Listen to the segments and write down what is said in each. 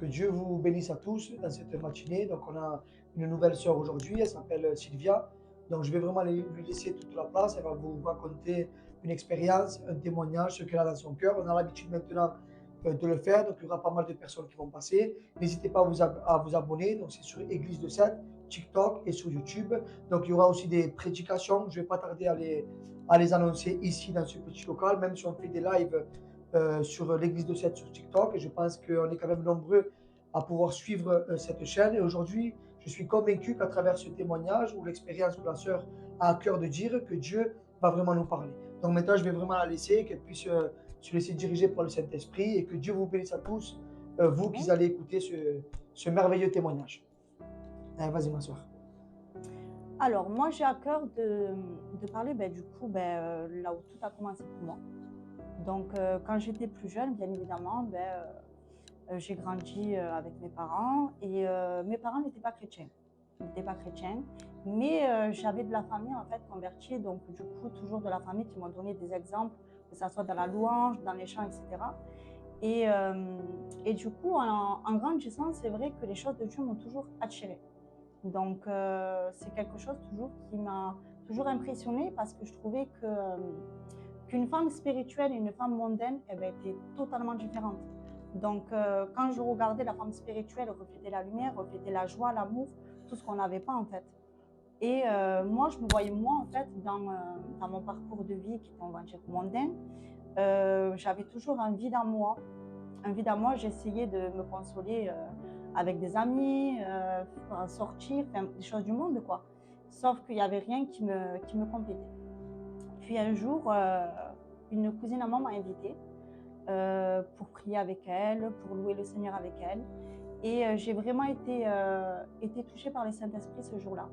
Que Dieu vous bénisse à tous dans cette matinée. Donc, on a une nouvelle sœur aujourd'hui, elle s'appelle Sylvia. Donc, je vais vraiment lui laisser toute la place. Elle va vous raconter une expérience, un témoignage, ce qu'elle a dans son cœur. On a l'habitude maintenant de le faire, donc il y aura pas mal de personnes qui vont passer. N'hésitez pas à vous abonner. Donc, c'est sur Église de Sète, TikTok et sur YouTube. Donc, il y aura aussi des prédications. Je ne vais pas tarder à les annoncer ici dans ce petit local, même si on fait des lives sur l'Église de Sète sur TikTok. Et je pense qu'on est quand même nombreux à pouvoir suivre cette chaîne. Et aujourd'hui, je suis convaincu qu'à travers ce témoignage ou l'expérience que la sœur a à cœur de dire, que Dieu va vraiment nous parler. Donc maintenant, je vais vraiment la laisser, qu'elle puisse se laisser diriger par le Saint-Esprit et que Dieu vous bénisse à tous, vous qui Amen. allez écouter ce merveilleux témoignage. Allez, vas-y, ma soeur. Alors, moi, j'ai à cœur de parler du coup là où tout a commencé pour moi. Donc, quand j'étais plus jeune, bien évidemment, j'ai grandi avec mes parents et mes parents n'étaient pas chrétiens. Ils n'étaient pas chrétiens, mais j'avais de la famille en fait convertie, donc du coup, toujours de la famille qui m'ont donné des exemples, que ce soit dans la louange, dans les chants, etc. Et du coup, en grandissant, c'est vrai que les choses de Dieu m'ont toujours attirée. Donc, c'est quelque chose toujours qui m'a toujours impressionnée parce que je trouvais qu'une femme spirituelle et une femme mondaine étaient totalement différentes. Donc, quand je regardais la femme spirituelle refléter la lumière, refléter la joie, l'amour, tout ce qu'on n'avait pas en fait. Et moi, je me voyais moi en fait dans mon parcours de vie qui était, on va dire, mondain. J'avais toujours un vide en moi. Un vide en moi, j'essayais de me consoler avec des amis, sortir, enfin, des choses du monde, quoi. Sauf qu'il n'y avait rien qui me complétait. Puis un jour, une cousine à moi m'a invitée pour prier avec elle, pour louer le Seigneur avec elle. Et j'ai vraiment été touchée par le Saint-Esprit ce jour-là.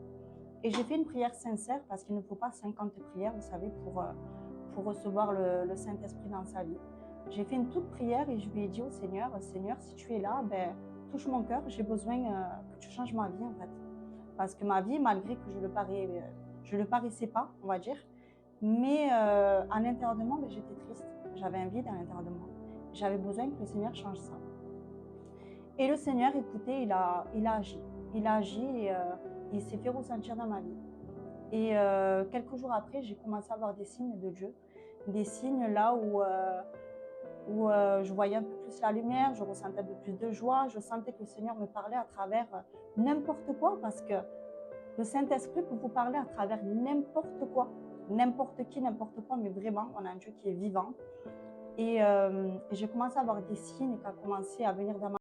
Et j'ai fait une prière sincère parce qu'il ne faut pas 50 prières, vous savez, pour recevoir le Saint-Esprit dans sa vie. J'ai fait une toute prière et je lui ai dit au Seigneur, Seigneur, si tu es là, touche mon cœur, j'ai besoin que tu changes ma vie en fait. Parce que ma vie, malgré que je le paraissais pas, on va dire, mais à l'intérieur de moi, j'étais triste. J'avais un vide à l'intérieur de moi. J'avais besoin que le Seigneur change ça. Et le Seigneur, écoutez, il a agi. Il a agi et il s'est fait ressentir dans ma vie. Et quelques jours après, j'ai commencé à avoir des signes de Dieu. Des signes là où je voyais un peu plus la lumière, je ressentais un peu plus de joie, je sentais que le Seigneur me parlait à travers n'importe quoi, parce que le Saint-Esprit peut vous parler à travers n'importe quoi, n'importe qui, n'importe quoi, mais vraiment, on a un Dieu qui est vivant. Et j'ai commencé à avoir des signes qui ont commencé à venir dans ma